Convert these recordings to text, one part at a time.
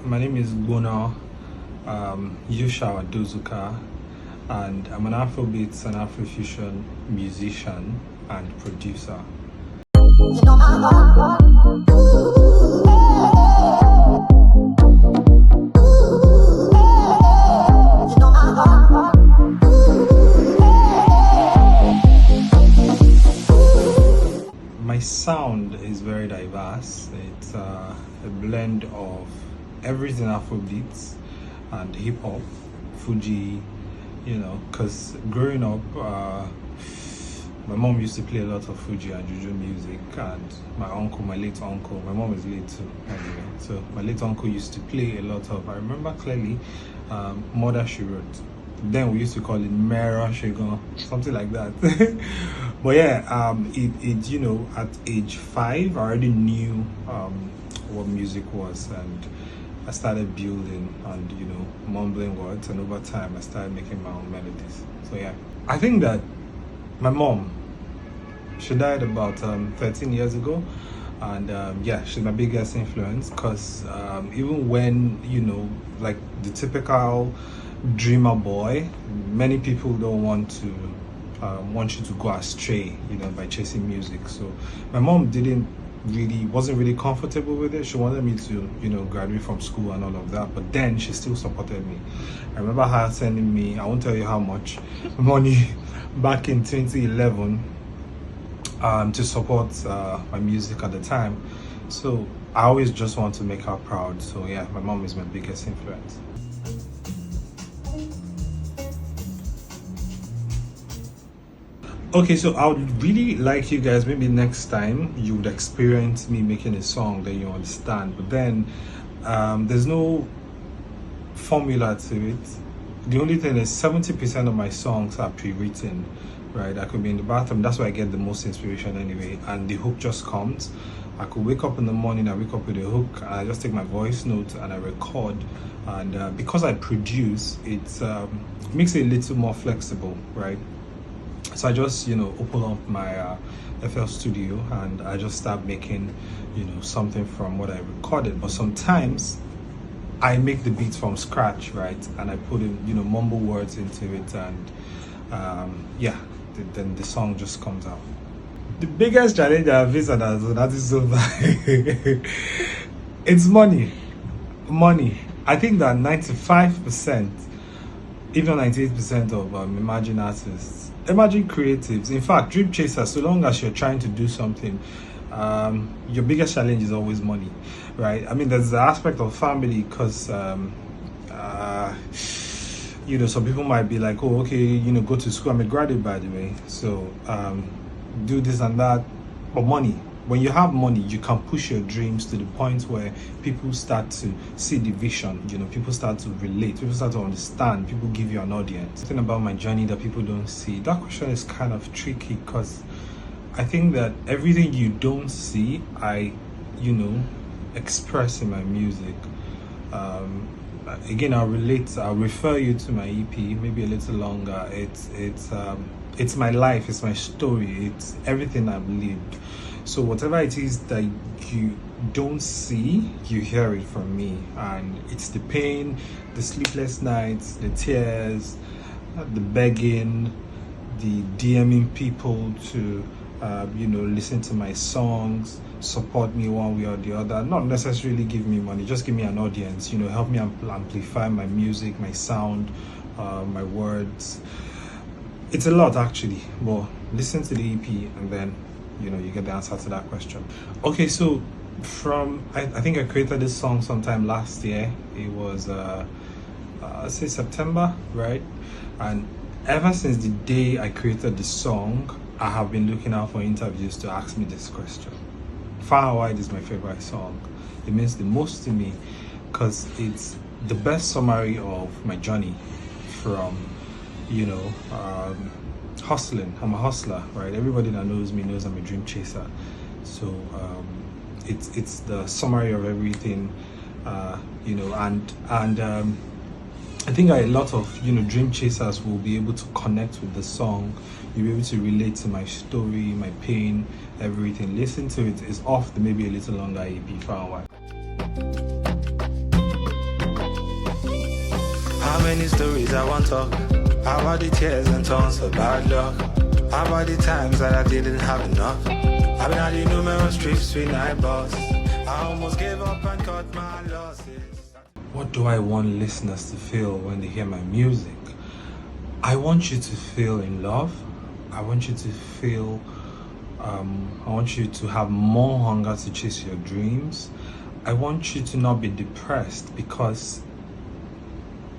My name is Gbono, Yushawa Dozuka, and I'm an Afrobeats and Afrofusion musician and producer. My sound is very diverse. It's a blend of everything Afrobeats and hip hop, Fuji, because growing up, my mom used to play a lot of Fuji and Juju music, and my late uncle, my mom is late too, anyway. So my late uncle used to play a lot of, I remember clearly, Mother She Wrote. Then we used to call it Mera Shigon, something like that. But yeah, at age 5, I already knew what music was, and I started building and mumbling words, and over time I started making my own melodies. So yeah, I think that my mom, she died about 13 years ago, and yeah, she's my biggest influence, because even when like the typical dreamer boy, many people don't want you to go astray by chasing music. So my mom wasn't really comfortable with it. She wanted me to graduate from school and all of that, but then she still supported me. I remember her sending me, I won't tell you how much money, back in 2011 to support my music at the time. So I always just want to make her proud. So yeah, my mom is my biggest influence. Okay, so I would really like you guys, maybe next time you would experience me making a song that you understand, but then there's no formula to it. The only thing is 70% of my songs are pre-written, right? I could be in the bathroom, that's where I get the most inspiration anyway, and the hook just comes. I could wake up in the morning, I wake up with a hook, and I just take my voice notes and I record. And because I produce, it makes it a little more flexible, right? So I just open up my FL Studio and I just start making something from what I recorded. But sometimes I make the beats from scratch, right? And I put in mumble words into it, and yeah, then the song just comes out. The biggest challenge I've faced as an artist so far, it's money. I think that 95%, even 98% of emerging artists, emerging creatives, in fact dream chasers, so long as you're trying to do something, your biggest challenge is always money, right? I mean, there's the aspect of family, because some people might be like, oh, okay, go to school. I'm a graduate, by the way, so do this and that. But money, when you have money, you can push your dreams to the point where people start to see the vision, people start to relate, people start to understand, people give you an audience. Something about my journey that people don't see. That question is kind of tricky, because I think that everything you don't see, I express in my music. Again, I'll refer you to my EP, maybe a little longer. It's my life, it's my story, it's everything I've lived. So whatever it is that you don't see, you hear it from me. And it's the pain, the sleepless nights, the tears, the begging, the DMing people to listen to my songs, support me one way or the other. Not necessarily give me money, just give me an audience, help me amplify my music, my sound, my words. It's a lot actually, but listen to the EP and then you get the answer to that question. Okay, so I think I created this song sometime last year. It was let's say September, right? And ever since the day I created the song, I have been looking out for interviews to ask me this question. Far and Wide is my favorite song. It means the most to me because it's the best summary of my journey from hustling. I'm a hustler, right? Everybody that knows me knows I'm a dream chaser. So it's the summary of everything, and I think a lot of dream chasers will be able to connect with the song. You'll be able to relate to my story, my pain, everything. Listen to it. It's off the maybe a little longer EP, Far and Wide. many stories I want to talk. About the tears and tons of bad luck. About the times that I didn't have enough. I've been on the numerous trips with night boss. I almost gave up and cut my losses. What do I want listeners to feel when they hear my music? I want you to feel in love. I want you to feel, I want you to have more hunger to chase your dreams. I want you to not be depressed, because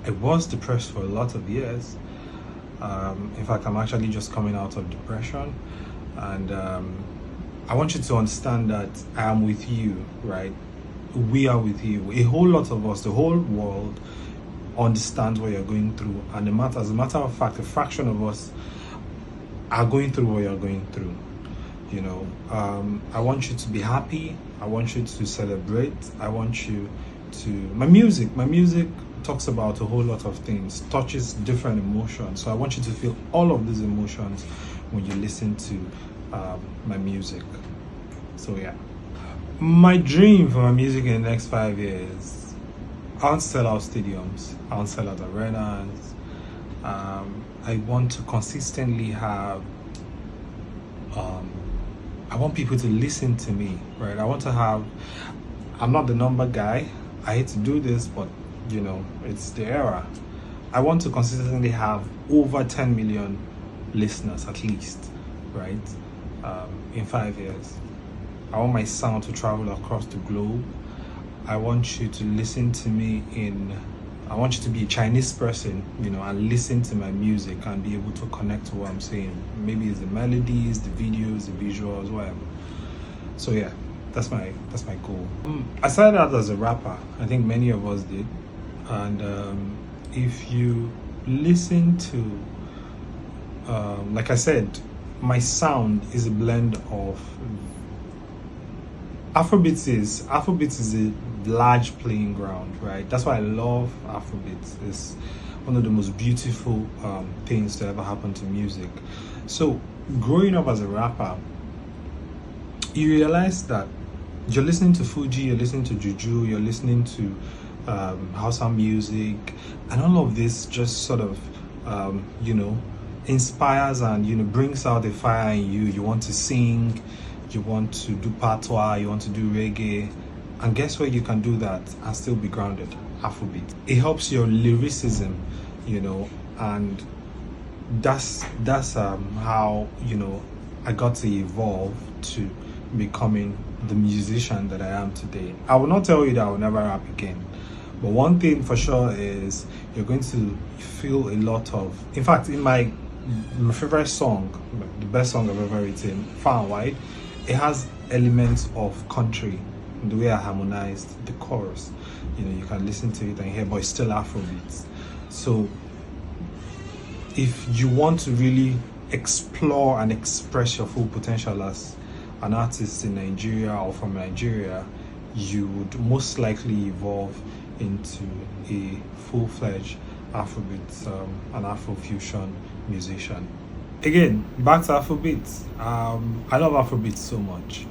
I was depressed for a lot of years. In fact, I'm actually just coming out of depression. And I want you to understand that I am with you, right? We are with you. A whole lot of us, the whole world understands what you're going through. And as a matter of fact, a fraction of us are going through what you're going through. You know, I want you to be happy. I want you to celebrate. I want you to, my music talks about a whole lot of things, touches different emotions. So I want you to feel all of these emotions when you listen to my music. So yeah, my dream for my music in the next 5 years, I want to sell out stadiums, I want to sell out arenas. I want to consistently have, I want people to listen to me, right? I want to have, I'm not the number guy. I hate to do this, but you know, it's the era. I want to consistently have over 10 million listeners at least, right? In 5 years. I want my sound to travel across the globe. I want you to listen to me I want you to be a Chinese person, you know, and listen to my music and be able to connect to what I'm saying. Maybe it's the melodies, the videos, the visuals, whatever. So yeah, that's my goal. I started out as a rapper. I think many of us did. And if you listen to, like I said, my sound is a blend of Afrobeats is a large playing ground, right? That's why I love Afrobeats. It's one of the most beautiful things to ever happen to music. So growing up as a rapper, you realize that you're listening to Fuji, you're listening to Juju, you're listening to Hausa music, and all of this just sort of, you know, inspires and, you know, brings out the fire in you. You want to sing, you want to do patois, you want to do reggae, and guess what? You can do that and still be grounded. Afrobeat. It helps your lyricism, you know, and that's how, you know, I got to evolve to becoming the musician that I am today. I will not tell you that I will never rap again, but one thing for sure is you're going to feel a lot of, in fact, in my favorite song, the best song I've ever written, Far and Wide, it has elements of country, the way I harmonized the chorus. You know, you can listen to it and hear, but it's still Afrobeats. So if you want to really explore and express your full potential as an artist in Nigeria or from Nigeria, you would most likely evolve into a full-fledged Afrobeats, an Afrofusion musician. Again, back to Afrobeats. I love Afrobeats so much.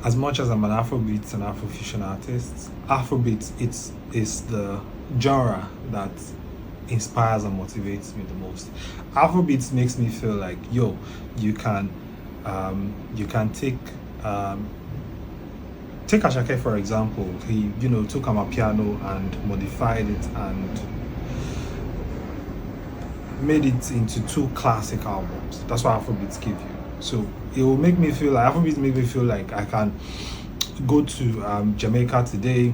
As much as I'm an Afrobeats and Afrofusion artist, Afrobeats is the genre that inspires and motivates me the most. Afrobeats makes me feel like, yo, you can take Ashake for example. He, you know, took Amapiano and modified it and made it into 2 classic albums. That's what Afrobeats give you. So it will make me feel like, Afrobeats make me feel like I can go to Jamaica today,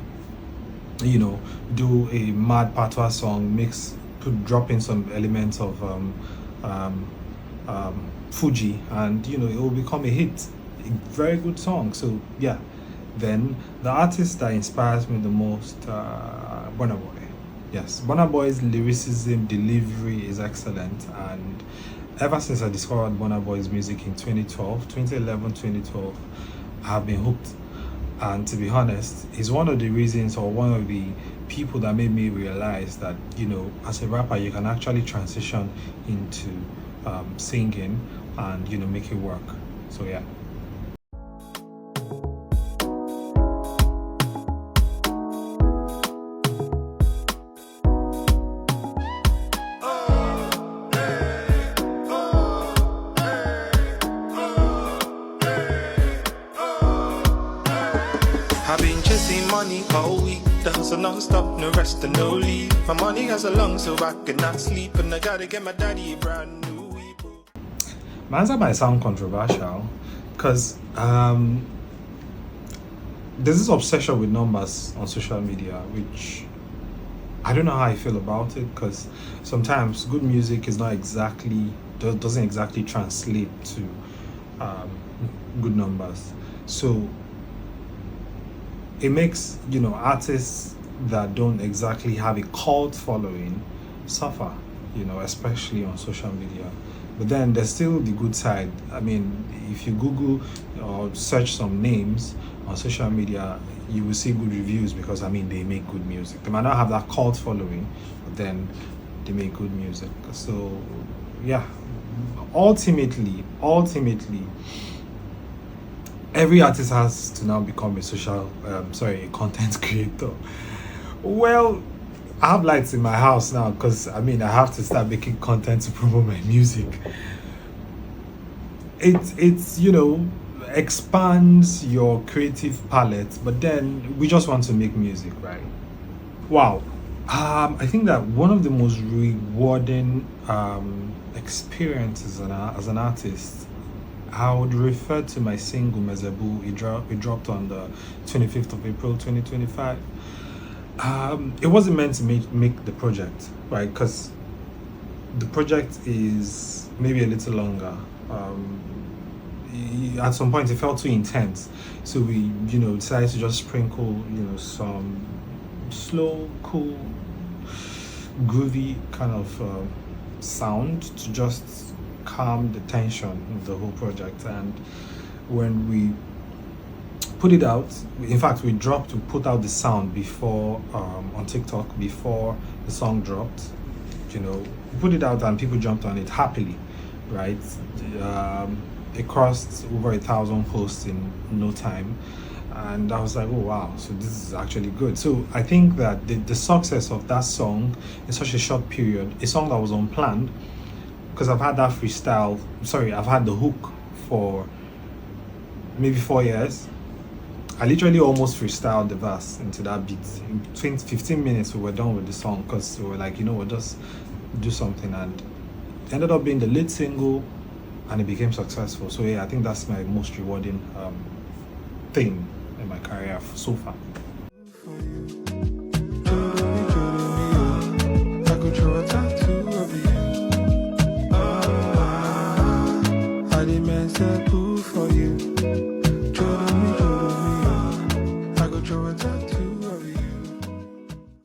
you know, do a mad patois song, drop in some elements of Fuji, and you know, it will become a hit, a very good song. So yeah, then the artist that inspires me the most, Burna Boy. Yes, Burna Boy's lyricism, delivery is excellent, and ever since I discovered Burna Boy's music in 2012, I have been hooked. And to be honest, he's one of the reasons, or one of the people that made me realize that, you know, as a rapper, you can actually transition into singing and, you know, make it work. So yeah. me all week. The hustle non-stop, no rest and no leave. My money has a long so I cannot sleep. And I gotta get my daddy a brand new weed. My answer might sound controversial because there's this obsession with numbers on social media, which I don't know how I feel about it, because sometimes good music is not exactly doesn't exactly translate to good numbers. So it makes artists that don't exactly have a cult following suffer, especially on social media. But then there's still the good side. I mean, if you Google or search some names on social media, you will see good reviews because they make good music. They might not have that cult following, but then they make good music. So yeah, ultimately, every artist has to now become a content creator. Well, I have lights in my house now because I have to start making content to promote my music. It's expands your creative palette, but then we just want to make music, right? Wow. I think that one of the most rewarding experiences as an artist, I would refer to my single Mezebu. It dropped on the 25th of April 2025. It wasn't meant to make the project, right? Because the project is maybe a little longer. At some point, it felt too intense, so we, decided to just sprinkle, some slow, cool, groovy kind of sound to just calm the tension of the whole project. And when we put it out, in fact we put out the sound before on TikTok before the song dropped. We put it out and people jumped on it happily, right? It crossed over 1,000 posts in no time, and I was like, oh wow, so this is actually good. So I think that the success of that song in such a short period, a song that was unplanned, because I've had that I've had the hook for maybe 4 years. I literally almost freestyled the verse into that beat. In 15 minutes we were done with the song, because we were like, we'll just do something, and it ended up being the lead single and it became successful. So yeah, I think that's my most rewarding thing in my career so far.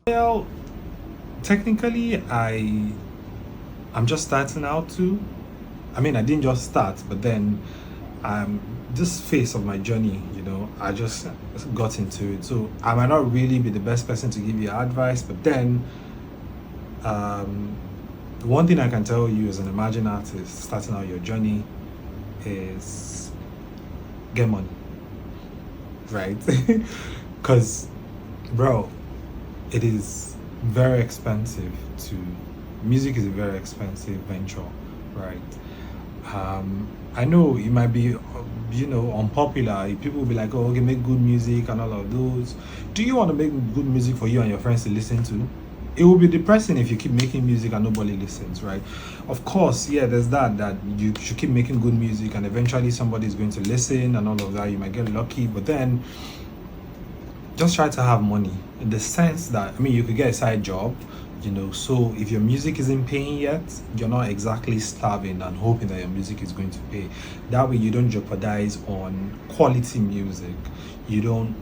Well, technically I'm just starting out too. I didn't just start, but then this phase of my journey, I just got into it. So I might not really be the best person to give you advice, but then one thing I can tell you as an emerging artist starting out your journey is get money, right? Because, bro, it is very expensive music is a very expensive venture, right? I know it might be, unpopular. People will be like, oh, okay, make good music and all of those. Do you want to make good music for you and your friends to listen to? It will be depressing if you keep making music and nobody listens, right? Of course, yeah, there's that you should keep making good music and eventually somebody is going to listen and all of that. You might get lucky, but then just try to have money in the sense that, you could get a side job, so if your music isn't paying yet, you're not exactly starving and hoping that your music is going to pay. That way you don't jeopardize on quality music. You don't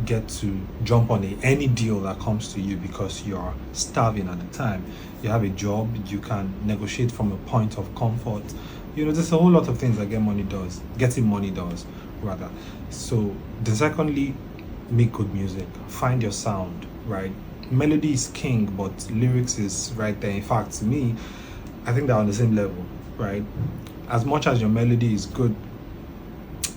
get to jump on any deal that comes to you because you're starving at the time. You have a job, you can negotiate from a point of comfort. There's a whole lot of things that getting money does rather. So then secondly, make good music, find your sound, right? Melody is king, but lyrics is right there. In fact, to me, I think they're on the same level, right? As much as your melody is good,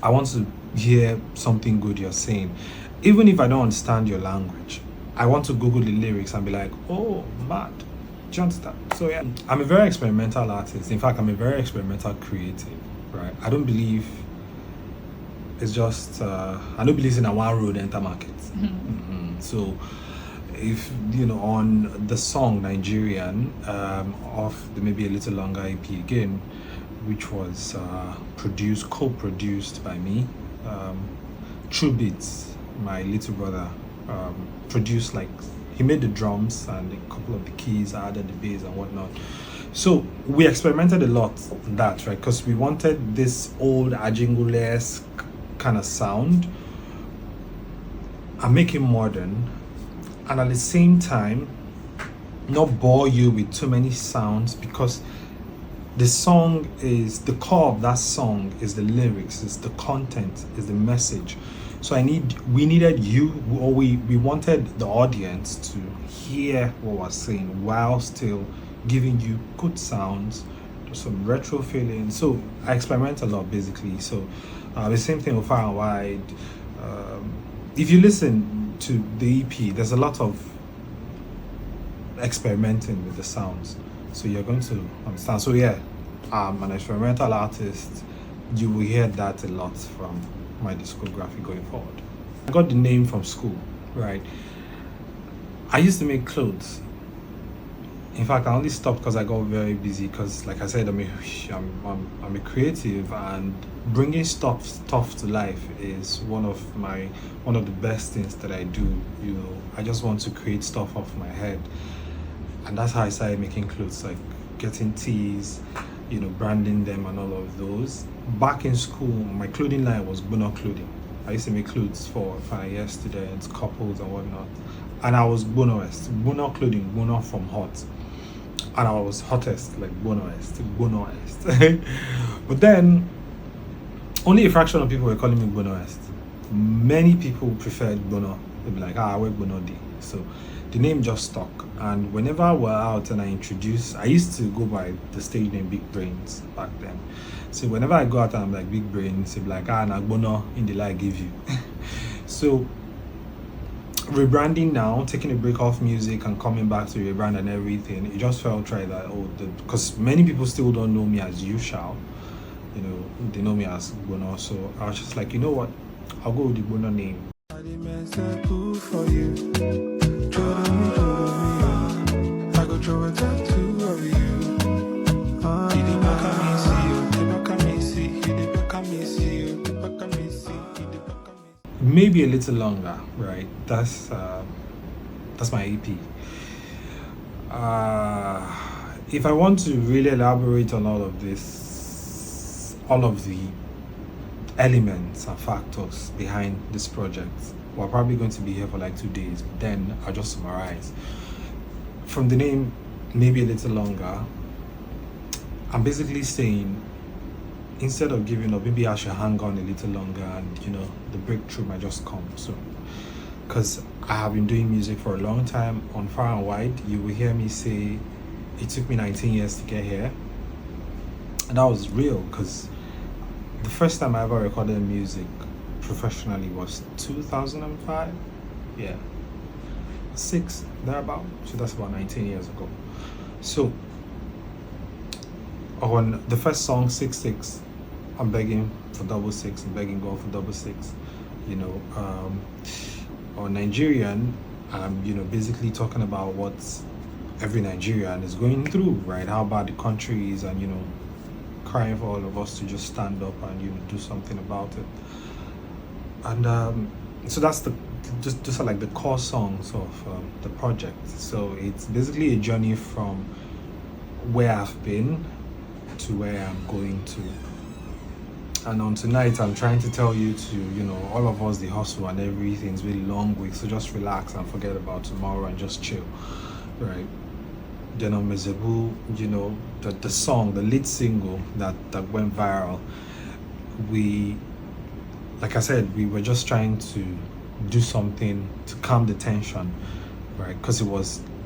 I want to hear something good you're saying. Even if I don't understand your language, I want to Google the lyrics and be like, oh, mad. Do you understand? So yeah, I'm a very experimental artist. In fact, I'm a very experimental creative, right? I don't believe it's just I don't believe in a one road enter market. So if you know, on the song Nigerian, of the maybe a little longer EP again, which was co-produced by me, True Beats, my little brother, produced, like, he made the drums and a couple of the keys, added the bass and whatnot. So we experimented a lot on that, right? Because we wanted this old Ajingule-esque kind of sound and make it modern, and at the same time not bore you with too many sounds, because the core of that song is the lyrics, is the content, is the message. So we needed you, or we wanted the audience to hear what we're saying while still giving you good sounds, some retro feeling. So I experiment a lot, basically. So the same thing with Far and Wide. If you listen to the EP, there's a lot of experimenting with the sounds, so you're going to understand. So yeah, I'm an experimental artist. You will hear that a lot from my discography going forward. I got the name from school, right? I used to make clothes. In fact, I only stopped because I got very busy, because like I said, I'm a creative, and bringing stuff to life is one of the best things that I do. You know, I just want to create stuff off my head, and that's how I started making clothes, like getting tees, you know, branding them and all of those. Back in school, my clothing line was Gbono clothing. I used to make clothes for final year students, couples and whatnot, and I was Gbono clothing, Gbono from hot. And I was hottest, like Gbonoest. But then, only a fraction of people were calling me Gbonoest. Many people preferred Gbono. They'd be like, I wear Gbono D. So the name just stuck. And whenever we're out and I used to go by the stage name Big Brains back then. So whenever I go out and I'm like Big Brains, they'd be like, na Gbono in the light I give you. So rebranding now, taking a break off music and coming back to rebrand and everything, it just felt right that because many people still don't know me as You Shall, you know, they know me as Gbono. So I was just like, you know what, I'll go with the Gbono name. Maybe a little longer, right? That's my EP. If I want to really elaborate on all of this, all of the elements and factors behind this project, we're probably going to be here for like 2 days. But then I'll just summarize. From the name, maybe a little longer, I'm basically saying, instead of giving up, maybe I should hang on a little longer, and you know, the breakthrough might just come soon. Because I have been doing music for a long time. On Far and Wide, you will hear me say it took me 19 years to get here, and that was real, because the first time I ever recorded music professionally was 2005. Yeah, 6 thereabout. So that's about 19 years ago. So on the first song, 6-6, I'm begging for 666. I'm begging God for 666. You know, on Nigerian, you know, basically talking about what every Nigerian is going through, right? How bad the country is, and you know, crying for all of us to just stand up and you know, do something about it. And so that's just like the core songs of the project. So it's basically a journey from where I've been to where I'm going to. And on tonight, I'm trying to tell you to, you know, all of us, the hustle and everything's really long week, so just relax and forget about tomorrow and just chill, right? Then on Mezebu, you know, the song, the lead single that went viral, like I said, we were just trying to do something to calm the tension, right? Because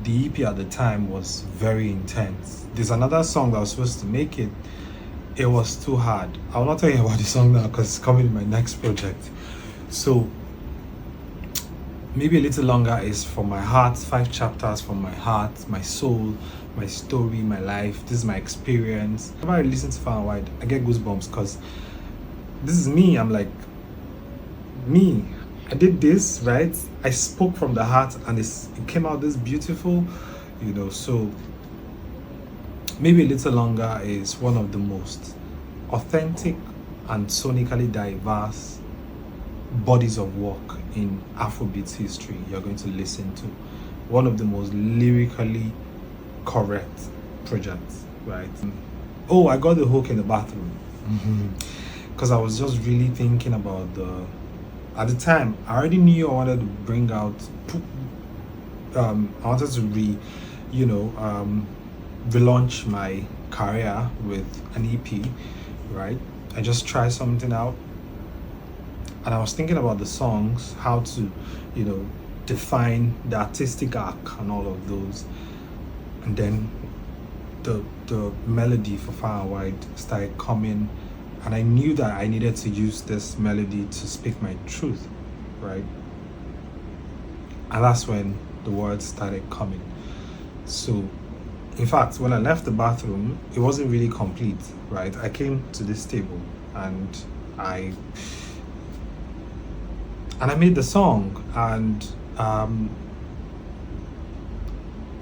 the EP at the time was very intense. There's another song that was supposed to make it. It was too hard. I will not tell you about the song now because it's coming in my next project. So maybe a little longer is from my heart, 5 chapters from my heart, my soul, my story, my life. This is my experience. Whenever I listen to Far and Wide, I get goosebumps because this is me. I'm like, me, I did this, right? I spoke from the heart, and it came out this beautiful, so maybe a little longer is one of the most authentic and sonically diverse bodies of work in Afrobeat history you're going to listen to. One of the most lyrically correct projects, right? Oh, I got the hook in the bathroom because I was just really thinking about at the time I already knew I wanted to bring out I wanted to relaunch my career with an EP, right? I just tried something out, and I was thinking about the songs, how to define the artistic arc and all of those, and then the melody for Far and Wide started coming, and I knew that I needed to use this melody to speak my truth, right? And that's when the words started coming. So in fact, when I left the bathroom, it wasn't really complete, right? I came to this table and I made the song, and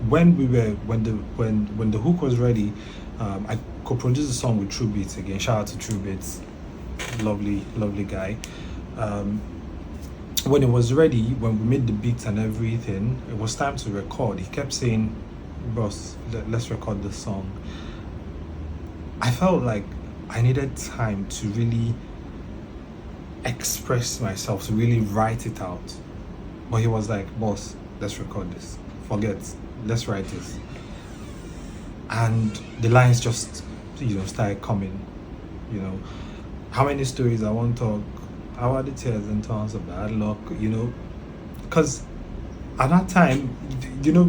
when the hook was ready, I co-produced the song with True Beats again. Shout out to True Beats, lovely guy. When it was ready, when we made the beats and everything, it was time to record. He kept saying, "Boss, let's record the song." I felt like I needed time to really express myself, to really write it out. But he was like, "Boss, let's record this. Forget, let's write this." And the lines just, started coming. How many stories I won't talk, how are the tears and tons of bad luck, because at that time,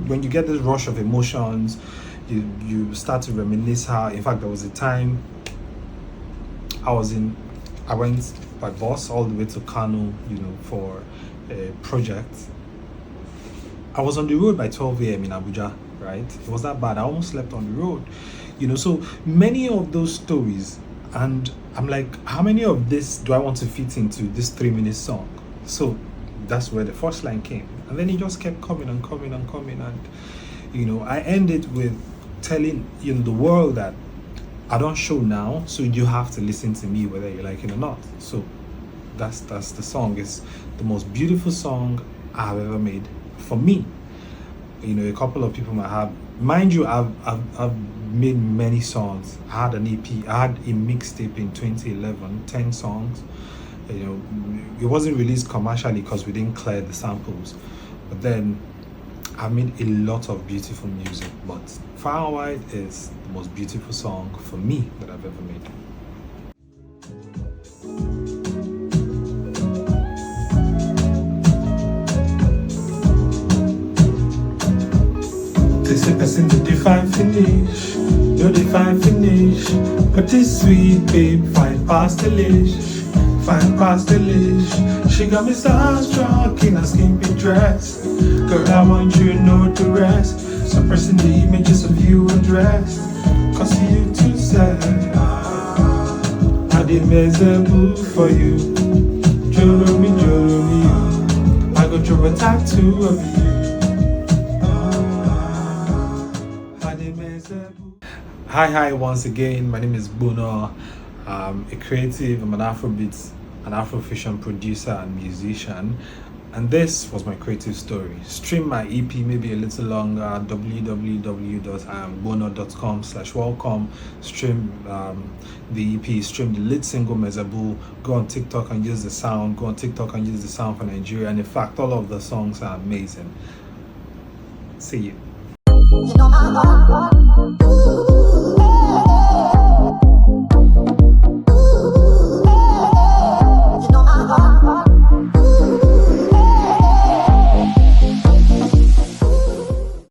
when you get this rush of emotions, you start to reminisce how, in fact, there was a time I went by bus all the way to Kano, for a project. I was on the road by 12 a.m. in Abuja, right? It was that bad. I almost slept on the road, so many of those stories. And I'm like, how many of this do I want to fit into this 3-minute song? So that's where the first line came. And then it just kept coming and coming and coming. And, I ended with telling, the world that I don't show now, so you have to listen to me whether you like it or not. So that's the song. It's the most beautiful song I've ever made for me. A couple of people might have, mind you, I've made many songs. I had an EP, I had a mixtape in 2011, 10 songs. It wasn't released commercially because we didn't clear the samples. But then I made a lot of beautiful music. But Far and Wide is the most beautiful song for me that I've ever made. This a person to define finish, no define finish. But this sweet babe fine past the lish, fine past the lish. She got me starstruck in a skimpy dress. Girl, I want you to know the rest. Suppressing the images of you addressed. Cause you too sad. I did miserable for you. Jolo me, you. I got your tattoo of you. Hi, once again, my name is Gbono. I'm a creative, I'm an Afrobeat, an Afrofusion producer and musician, and this was my creative story. Stream my EP maybe a little longer, www.amgbono.com/welcome. Stream the EP, stream the lead single Mezabu, go on TikTok and use the sound, for Nigeria, and in fact all of the songs are amazing. See you.